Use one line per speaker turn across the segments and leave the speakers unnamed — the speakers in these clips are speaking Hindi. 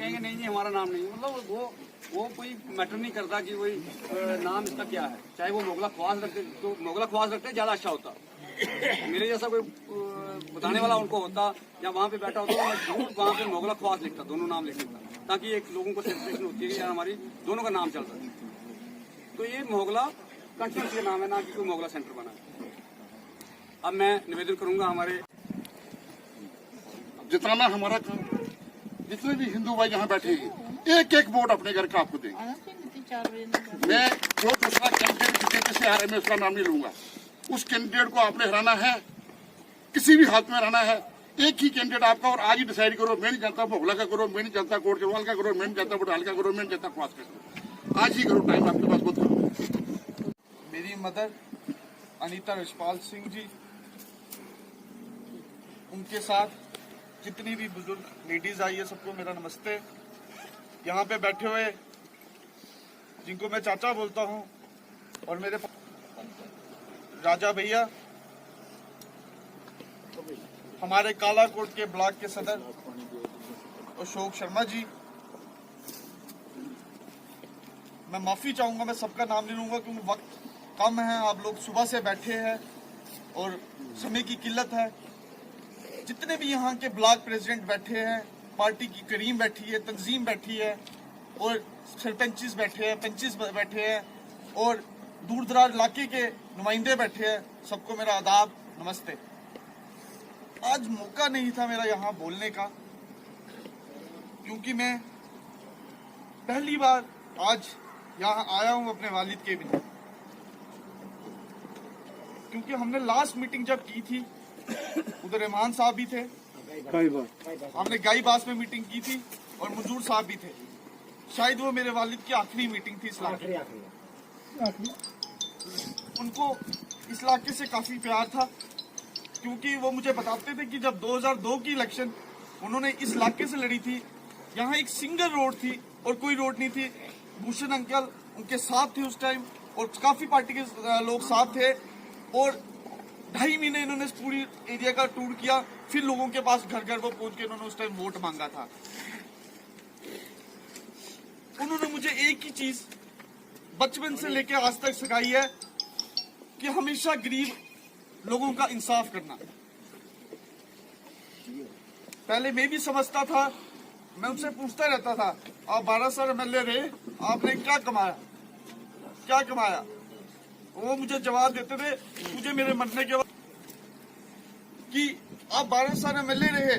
कहेंगे नहीं जी हमारा नाम नहीं, मतलब वो कोई मैटर नहीं करता कि कोई नाम इसका क्या है। चाहे वो मोगला ख्वास रखते तो मोगला ख्वास रखते ज्यादा अच्छा होता। मेरे जैसा कोई बताने वाला उनको होता या वहाँ पे बैठा होता तो मैं जरूर वहाँ पे मोगला ख्वास लिखता, दोनों नाम लिख देता, ताकि एक लोगों को सेंसेशन होती है कि यार हमारी दोनों का नाम चल रहा है। तो ये मोगला कंस्टिट्यूंसी का नाम है, ना कि कोई मोगला सेंटर बना है। अब मैं निवेदन करूंगा हमारे
जिताना हमारा काम, जितने भी हिंदू भाई यहाँ बैठे हैं एक एक वोट अपने घर का आपको देंगे। मैं जो दूसरा कैंडिडेट बीजेपी से आ रहा है मैं उसका नाम नहीं लूंगा। उस कैंडिडेट को आपने हराना है, किसी भी हाथ में हराना है। एक ही कैंडिडेट आपका, और आज ही डिसाइड करो। मैं नहीं जानता मोगला का करो, मैं नहीं जानता कोट केवाल का करो, मैं नहीं जानता बुढ़ाल का करो, मैं नहीं जानता ख्वास का करो। आज ही करो, टाइम आपके पास बहुत करो।
मेरी मदर अनीता रिशपाल सिंह जी, उनके साथ जितनी भी बुजुर्ग लेडीज आई है सबको मेरा नमस्ते। यहाँ पे बैठे हुए जिनको मैं चाचा बोलता हूँ, और मेरे राजा भैया, हमारे कालाकोट के ब्लॉक के सदर अशोक शर्मा जी, मैं माफी चाहूंगा, मैं सबका नाम नहीं लूंगा क्योंकि वक्त कम है। आप लोग सुबह से बैठे हैं और समय की किल्लत है। जितने भी यहाँ के ब्लॉक प्रेसिडेंट बैठे हैं, पार्टी की करीम बैठी है, तंजीम बैठी है, और सरपंचिस बैठे हैं, पंचिस बैठे हैं, और दूर दराज इलाके के नुमाइंदे बैठे हैं, सबको मेरा आदाब नमस्ते। आज मौका नहीं था मेरा यहाँ बोलने का, क्योंकि मैं पहली बार आज यहाँ आया हूँ अपने वालिद के बिना। क्योंकि हमने लास्ट मीटिंग जब की थी उधर रहमान साहब भी थे, हमने गाईबास में मीटिंग की थी और मंजूर साहब भी थे। शायद वो मेरे वालिद की आखिरी मीटिंग थी इस इलाके। उनको इस इलाके से काफी प्यार था, क्योंकि वो मुझे बताते थे कि जब 2002 की इलेक्शन उन्होंने इस इलाके से लड़ी थी, यहाँ एक सिंगल रोड थी और कोई रोड नहीं थी। भूषण अंकल उनके साथ थे उस टाइम, और काफी पार्टी के लोग साथ थे, और 2.5 महीने इन्होंने इस पूरी एरिया का टूर किया। फिर लोगों के पास घर घर पर पहुंच के इन्होंने उस टाइम वोट मांगा था। उन्होंने मुझे एक ही चीज बचपन से लेकर आज तक सिखाई है कि हमेशा गरीब लोगों का इंसाफ करना। पहले मैं भी समझता था, मैं उनसे पूछता रहता था, आप 12 साल MLA रहे, आपने क्या कमाया, क्या कमाया? वो मुझे जवाब देते थे, मुझे मेरे मरने के बाद, कि आप 12 साल MLA रहे,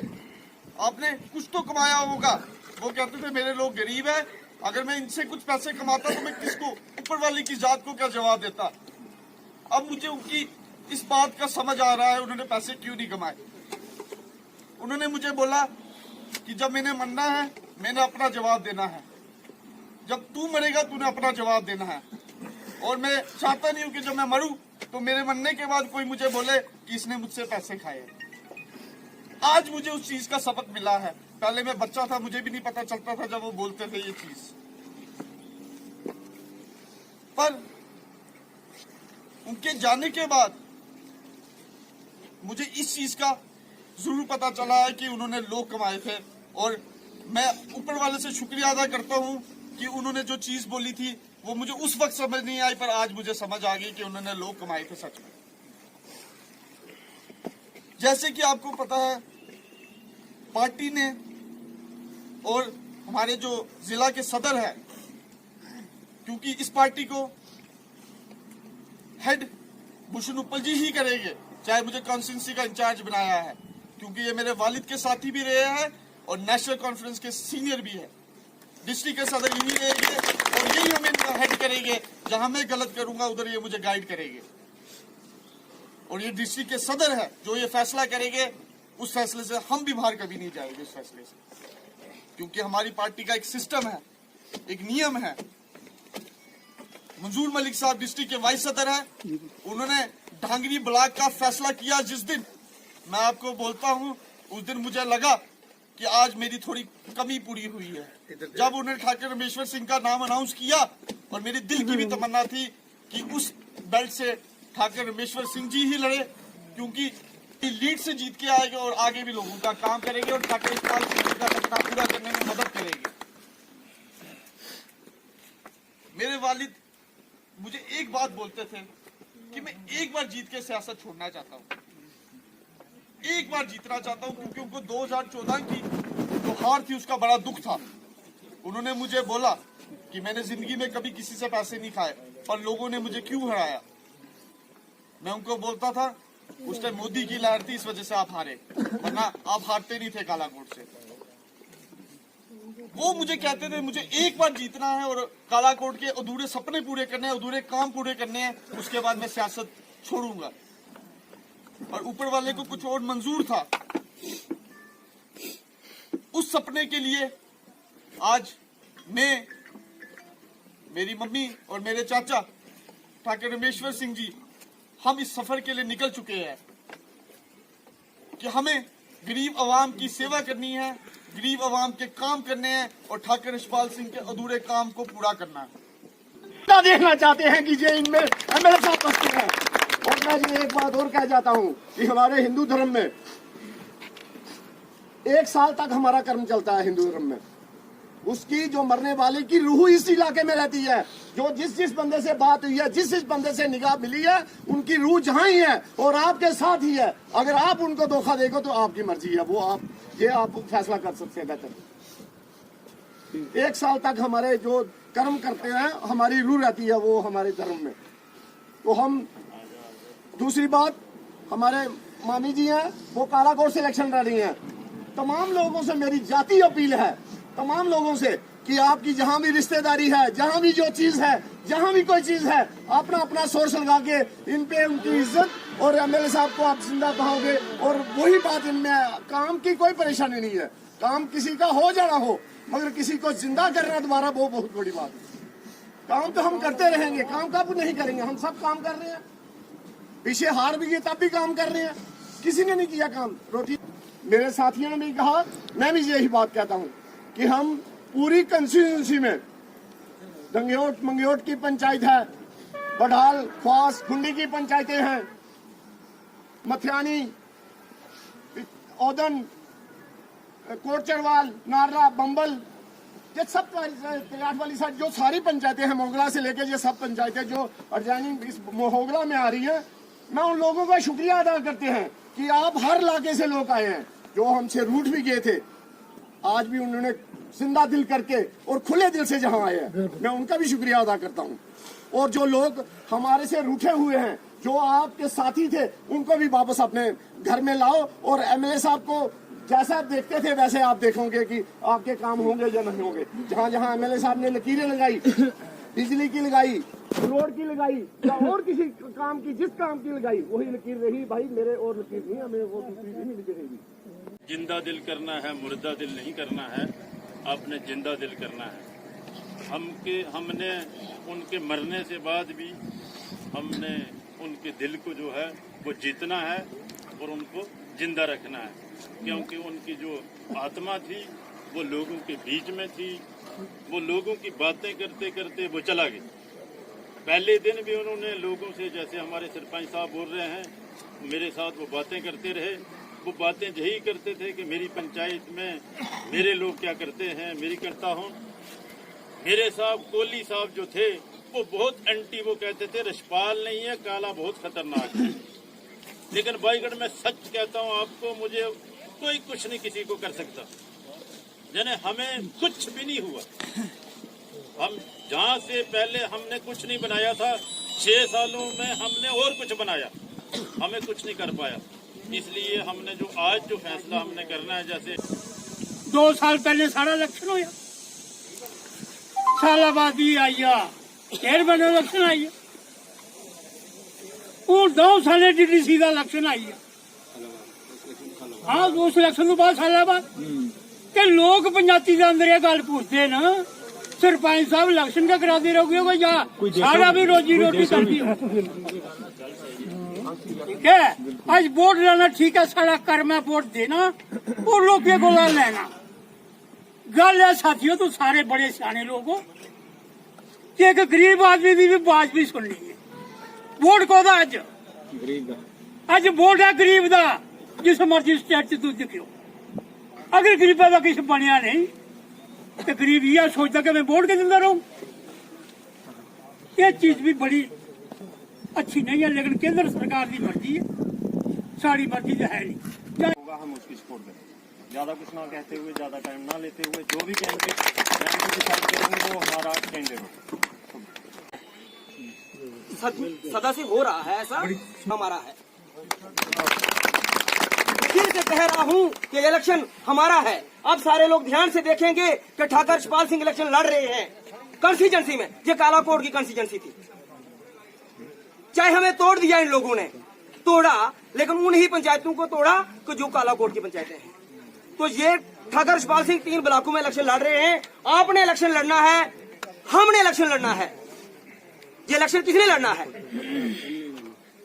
आपने कुछ तो कमाया होगा। वो कहते थे मेरे लोग गरीब है, अगर मैं इनसे कुछ पैसे कमाता तो मैं किसको, ऊपर वाली की जात को क्या जवाब देता। अब मुझे उनकी इस बात का समझ आ रहा है, उन्होंने पैसे क्यों नहीं कमाए। उन्होंने मुझे बोला कि जब मैंने मरना है मैंने अपना जवाब देना है, जब तू मरेगा तूने अपना जवाब देना है। और मैं चाहता नहीं हूं कि जब मैं मरूं तो मेरे मरने के बाद कोई मुझे बोले कि इसने मुझसे पैसे खाए। आज मुझे उस चीज का सबक मिला है। पहले मैं बच्चा था, मुझे भी नहीं पता चलता था जब वो बोलते थे ये चीज, पर उनके जाने के बाद मुझे इस चीज का जरूर पता चला है कि उन्होंने लोग कमाए थे। और मैं ऊपर वाले से शुक्रिया अदा करता हूं कि उन्होंने जो चीज बोली थी वो मुझे उस वक्त समझ नहीं आई, पर आज मुझे समझ आ गई कि उन्होंने लोग कमाए थे सच में। जैसे कि आपको पता है, पार्टी ने और हमारे जो जिला के सदर है, क्योंकि इस पार्टी को हेड भूषण उपल जी ही करेंगे, चाहे मुझे कॉन्स्टिट्यूंसी का इंचार्ज बनाया है, क्योंकि ये मेरे वालिद के साथी भी रहे हैं और नेशनल कॉन्फ्रेंस के सीनियर भी है। डिस्ट्रिक्ट के सदर यही रहेंगे और यही हमें हेड करेंगे। जहां मैं गलत करूंगा उधर ये मुझे गाइड करेंगे। और ये डिस्ट्रिक्ट के सदर है जो ये फैसला करेंगे, उस फैसले से हम भी बाहर कभी नहीं जाएंगे इस फैसले से, क्योंकि हमारी पार्टी का एक सिस्टम है, एक नियम है। मंजूर मलिक साहब डिस्ट्रिक्ट के वाइस सदर है, उन्होंने ढांगरी ब्लॉक का फैसला किया जिस दिन, मैं आपको बोलता हूं उस दिन मुझे लगा कि आज मेरी थोड़ी कमी पूरी हुई है। जब उन्होंने ठाकुर रमेश्वर सिंह का नाम अनाउंस किया, और मेरे दिल की भी तमन्ना थी कि उस बेल्ट से ठाकुर रमेश्वर सिंह जी ही लड़े, क्योंकि लीड से जीत के आएंगे और आगे भी लोगों का काम करेंगे और ठाकुर रमेश्वर सिंह जी का सपना पूरा करने में मदद करेंगे। वालिद मुझे एक बात बोलते थे कि मैं एक बार जीत के सियासत छोड़ना चाहता हूँ, एक बार जीतना चाहता हूँ, क्योंकि उनको 2014 की जो हार थी उसका बड़ा दुख था। उन्होंने मुझे बोला कि मैंने जिंदगी में कभी किसी से पैसे नहीं खाए और लोगों ने मुझे क्यों हराया। मैं उनको बोलता था उस टाइम मोदी की लहर थी, इस वजह से आप हारे, वरना आप हारते नहीं थे कालाकोट से। वो मुझे कहते थे मुझे एक बार जीतना है और कालाकोट के अधूरे सपने पूरे करने हैं, अधूरे काम पूरे करने हैं, उसके बाद मैं सियासत छोड़ूंगा। और ऊपर वाले को कुछ और मंजूर था। उस सपने के लिए आज मैं, मेरी मम्मी और मेरे चाचा ठाकुर रमेश्वर सिंह जी, हम इस सफर के लिए निकल चुके हैं कि हमें गरीब आवाम की सेवा करनी है, गरीब आवाम के काम करने हैं और ठाकुर यशपाल सिंह के अधूरे काम को पूरा करना है।
देखना चाहते हैं कि ये इनमें मेरे साथ बसते हैं। और मैं ये एक बात और कह जाता हूँ कि हमारे हिंदू धर्म में 1 साल तक हमारा कर्म चलता है। हिंदू धर्म में उसकी जो मरने वाले की रूह इस इलाके में रहती है। जो जिस बंदे से बात हुई है, जिस बंदे से निगाह मिली है, उनकी रूह जहां ही है और आपके साथ ही है। अगर आप उनको धोखा देगो तो आपकी मर्जी है, वो आप फैसला कर सकते हैं। बेहतर 1 साल तक हमारे जो कर्म करते हैं, हमारी रूह रहती है वो हमारे धर्म में। तो हम, दूसरी बात, हमारे मामी जी हैं, वो कालाकोट से इलेक्शन लड़ रही हैं। तमाम लोगों से मेरी जाती अपील है, तमाम लोगों से, कि आपकी जहां भी रिश्तेदारी है, जहां भी जो चीज है, जहां भी कोई चीज है, अपना अपना सोर्स लगा के इन पे उनकी इज्जत और एमएलए साहब को आप जिंदा पाओगे। और वही बात, इनमें काम की कोई परेशानी नहीं है। काम किसी का हो जाना हो, मगर किसी को जिंदा करना दोबारा वो बहुत बड़ी बात है। काम तो हम करते रहेंगे, काम कब नहीं करेंगे, हम सब काम कर रहे हैं। पीछे हार भी गए तब भी काम कर रहे हैं, किसी ने नहीं किया काम। रोटी मेरे साथियों ने भी कहा, मैं भी यही बात कहता हूँ कि हम पूरी कंस्टिट्यूंसी में, दंगेट मंगेट की पंचायत है, बड़ाल, ख्वास, खुंडी की पंचायतें हैं, मथियानी, औदन, कोटचरवाल, नारला, बम्बल, ये सब तिराट वाली साइड जो सारी पंचायतें हैं, मोगला से लेकर ये सब पंचायतें जो अडजाइनिंग इस मोहगला में आ रही हैं, मैं उन लोगों का शुक्रिया अदा करते हैं कि आप हर इलाके से लोग आए हैं। जो हमसे रूठ भी गए थे, आज भी उन्होंने जिंदा दिल करके और खुले दिल से जहां आए हैं, मैं उनका भी शुक्रिया अदा करता हूं। और जो लोग हमारे से रूठे हुए हैं, जो आपके साथी थे, उनको भी वापस अपने घर में लाओ। और एमएलए साहब को जैसा आप देखते थे वैसे आप देखोगे कि आपके काम होंगे या नहीं होंगे। जहां जहां एमएलए साहब ने लकीरें लगाई, बिजली की लगाई, रोड की लगाई, या और किसी काम की, जिस काम की लगाई, वही लकीर रही। भाई मेरे और लकीर नहीं, हमें वो लकीर नहीं रहेगी।
जिंदा दिल करना है, मुर्दा दिल नहीं करना है, आपने जिंदा दिल करना है। हमने उनके मरने से बाद भी हमने उनके दिल को जो है वो जीतना है और उनको जिंदा रखना है, क्योंकि उनकी जो आत्मा थी वो लोगों के बीच में थी। वो लोगों की बातें करते करते वो चला गया। पहले दिन भी उन्होंने लोगों से, जैसे हमारे सरपंच साहब बोल रहे हैं, मेरे साथ वो बातें करते रहे। वो बातें यही करते थे कि मेरी पंचायत में मेरे लोग क्या करते हैं, मेरी करता हूँ। मेरे साहब कोहली साहब जो थे वो बहुत एंटी, वो कहते थे रशपाल नहीं है, काला बहुत खतरनाक है। लेकिन भाईगढ़ में सच कहता हूँ आपको, मुझे कोई कुछ नहीं किसी को कर सकता। यानी हमें कुछ भी नहीं हुआ। हम जहाँ से पहले हमने कुछ नहीं बनाया था, 6 सालों में हमने और कुछ बनाया, हमें कुछ नहीं कर पाया। इसलिए हमने जो आज जो फैसला हमने करना है, जैसे
2 साल पहले सारा इलेक्शन होया, साल बाद ही आई फिर बने इलेक्शन आई और 2 साल डीडीसी का इलेक्शन आई है। हाँ, उस इलेक्शन तो बाद साल बाद कि लोग पंचायती के अंदर ये गल पूछते ना, सरपंच साहब इलेक्शन का कराते रहोगे या सारा भी रोजी रोटी करती हो। ठीक है, आज वोट लेना ठीक है, सारा कर्म है वोट देना और लोगों को लेना। गल है साथियों, तो सारे बड़े सियाने लोग हो कि एक गरीब आदमी की भी बात भी सुननी है। वोट को अज वोट है गरीब का, जिस मर्जी स्टेट च तुम दिखो। अगर गरीबा का किस बनया नहीं तो गरीब यह सोचता कि मैं वोट के दिंदा रहूं। ये चीज भी बड़ी अच्छी नहीं है, लेकिन केंद्र सरकार की मर्जी है, सारी मर्जी तो है नहीं।
होगा हम उसकी सपोर्ट करें। ज्यादा कुछ ना कहते हुए, ज्यादा टाइम ना लेते हुए, जो भी कैंडिडेट डिसाइड करेंगे वो हमारा कैंडिडेट होगा।
सदा से हो रहा है ऐसा हमारा है। फिर से कह रहा हूँ कि इलेक्शन हमारा है। अब सारे लोग ध्यान से देखेंगे कि ठाकर यशपाल सिंह इलेक्शन लड़ रहे हैं कंस्टिट्यूंसी में। ये कालाकोट की कंस्टिट्यूंसी थी, चाहे हमें तोड़ दिया इन लोगों ने, तोड़ा, लेकिन उन्हीं पंचायतों को तोड़ा कि जो कालाकोट की पंचायतें हैं। तो ये ठाकर यशपाल सिंह 3 ब्लॉकों में इलेक्शन लड़ रहे हैं। आपने इलेक्शन लड़ना है, हमने इलेक्शन लड़ना है। ये इलेक्शन किसने लड़ना है?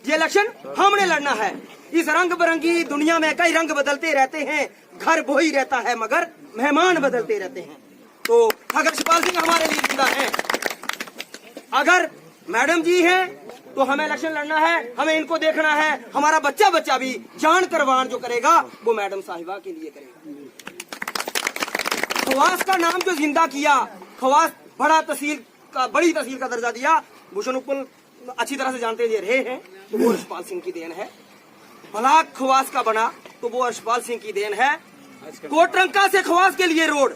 ये इलेक्शन हमने लड़ना है। इस रंग बिरंगी दुनिया में कई रंग बदलते रहते हैं, घर वही रहता है मगर मेहमान बदलते रहते हैं। तो ठाकर यशपाल सिंह हमारे लिए जिंदा है। अगर मैडम जी हैं तो हमें इलेक्शन लड़ना है, हमें इनको देखना है। हमारा बच्चा बच्चा भी जान कुर्बान जो करेगा वो मैडम साहिबा के लिए करेगा। खवास का नाम जो जिंदा किया, खवास बड़ी तहसील का दर्जा दिया, भूषण उपल अच्छी तरह से जानते रहे हैं, तो वो यशपाल सिंह की देन है। ब्लॉक खवास का बना तो वो यशपाल सिंह की देन है। कोटरंका से खवास के लिए रोड,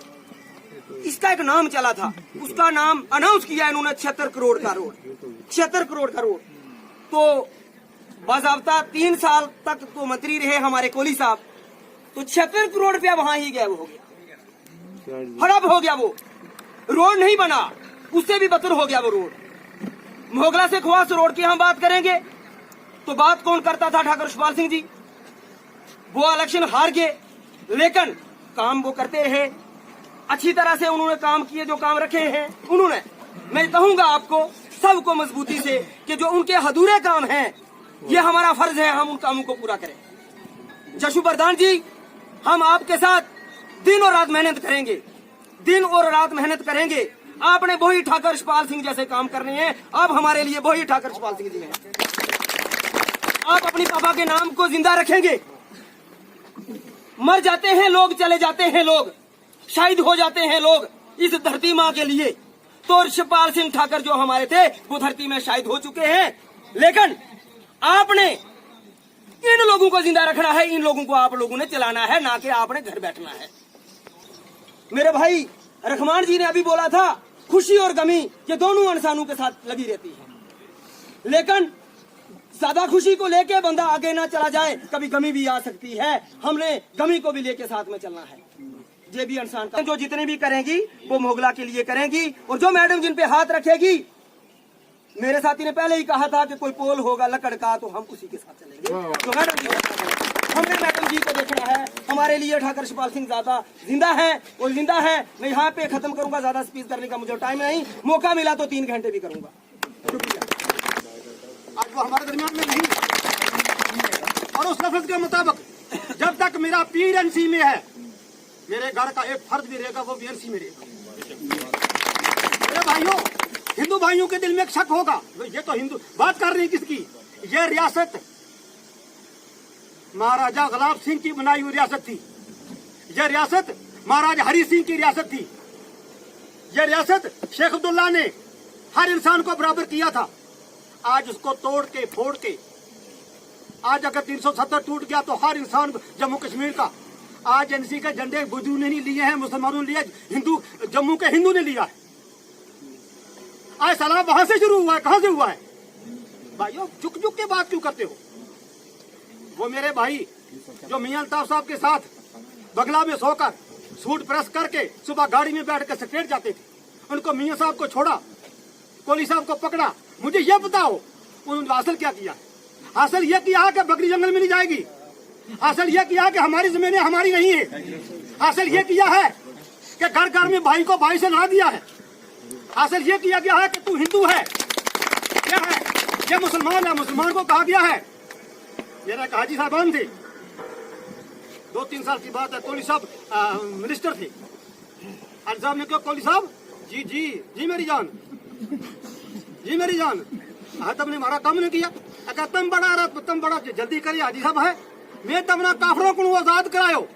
इसका एक नाम चला था, उसका नाम अनाउंस किया इन्होंने 76 करोड़ का रोड, 76 करोड़ का रोड। तो बाज़ाब्ता 3 साल तक तो मंत्री रहे हमारे कोहली साहब, तो 76 करोड़ रुपया वहां ही गायब हो गया, हड़प हो गया। वो रोड नहीं बना, उससे भी बदतर हो गया वो रोड। मोगला से खवास रोड की हम बात करेंगे तो बात कौन करता था? ठाकर यशपाल सिंह जी। वो इलेक्शन हार गए, लेकिन काम वो करते रहे, अच्छी तरह से उन्होंने काम किए, जो काम रखे हैं उन्होंने। मैं कहूंगा आपको सबको मजबूती से कि जो उनके अधूरे काम हैं, ये हमारा फर्ज है हम उन कामों को पूरा करें। जशु प्रधान जी, हम आपके साथ दिन और रात मेहनत करेंगे, दिन और रात मेहनत करेंगे। आपने वही ठाकर यशपाल सिंह जैसे काम करने हैं, अब हमारे लिए वही ठाकर यशपाल सिंह जी हैं। आप अपनी पापा के नाम को जिंदा रखेंगे। मर जाते हैं लोग, चले जाते हैं लोग, शहीद हो जाते हैं लोग इस धरती माँ के लिए। तो यशपाल सिंह ठाकर जो हमारे थे वो धरती में शहीद हो चुके हैं, लेकिन आपने इन लोगों को जिंदा रखना है, इन लोगों को आप लोगों ने चलाना है, ना कि आपने घर बैठना है। मेरे भाई रहमान जी ने अभी बोला था, खुशी और गमी ये दोनों इंसानों के साथ लगी रहती है, लेकिन ज्यादा खुशी को लेके बंदा आगे ना चला जाए, कभी गमी भी आ सकती है। हमने गमी को भी लेके साथ में चलना है। ये भी इंसान का जो जितने भी करेंगी वो मोगला के लिए करेंगी, और जो मैडम जिन पे हाथ रखेगी, मेरे साथी ने पहले ही कहा था कि कोई पोल होगा लकड़ का तो हम उसी के साथ चलेंगे। तो मैडम जी, हमने मैडम जी को देखना है। हमारे लिए ठाकर यशपाल सिंह ज्यादा जिंदा है और जिंदा है। मैं यहाँ पे खत्म करूंगा, ज्यादा स्पीच करने का मुझे टाइम नहीं, मौका मिला तो 3 घंटे भी करूंगा। शुक्रिया।
आज वो हमारे दरमियान में नहीं, और उस लफ्ज के मुताबिक जब तक मेरा पीर एनसी में है, मेरे घर का एक फर्द भी रहेगा, वो भी एनसी में रहेगा। मेरे भाइयों, हिंदू भाइयों के दिल में एक शक होगा, ये तो हिंदू बात कर रही किसकी? ये रियासत महाराजा गुलाब सिंह की बनाई हुई रियासत थी। यह रियासत महाराजा हरि सिंह की रियासत थी। यह रियासत शेख अब्दुल्ला ने हर इंसान को बराबर किया था। आज उसको तोड़ के फोड़ के, आज अगर 370 टूट गया तो हर इंसान जम्मू कश्मीर का, आज एनसी के झंडे बुद्धू ने नहीं लिए हैं, मुसलमानों ने लिए, हिंदू जम्मू के हिंदू ने लिया है। आज सलाम वहां से शुरू हुआ है, कहां से हुआ है? भाइयों, झुक झुक के बात क्यों करते हो? वो मेरे भाई जो मियां अल्ताफ साहब के साथ बगला में सोकर सूट प्रेस करके सुबह गाड़ी में बैठ कर सेक्रेट जाते थे, उनको मियां साहब को छोड़ा, कोहली साहब को पकड़ा। मुझे यह बताओ उन्होंने हासिल क्या किया? हासिल यह किया कि बकरी जंगल में नहीं जाएगी। हासिल यह किया कि हमारी जमीनें हमारी नहीं है। हासिल यह किया है कि घर घर में भाई को भाई से लड़ा दिया है। हासिल यह किया गया है कि तू हिंदू है, क्या है ये मुसलमान है, मुसलमान को कहा गया है। मेरा एक हाजी साहबान थे, 2-3 साल की बात है, कोहली साहब मिनिस्टर थे। हाजी साहब ने कहा, कोहली साहब जी जी जी मेरी जान, जी मेरी जान, तब ने हमारा काम नहीं किया। अगर तुम बड़ा जल्दी करिए हाजी साहब है, मैं तमना काफरों को आजाद करायो।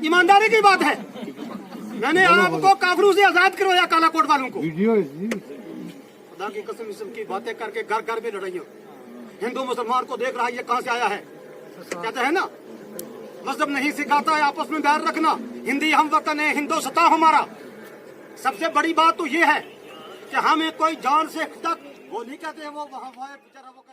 ईमानदारी की बात है, मैंने आपको काफरों से आजाद करवाया, कालाकोट वालों को।
खुदा की कसम इसम की बातें करके घर घर में लड़ाइयों। हिंदू मुसलमान को देख रहा है ये कहाँ से आया है। कहते हैं ना मजहब नहीं सिखाता है आपस में बैर रखना। हिंदी हम वतन है, हिंदुस्तान हमारा। सबसे बड़ी बात तो ये है कि हमें कोई जान से तक वो नहीं कहते वो वहाँ बेचारा वो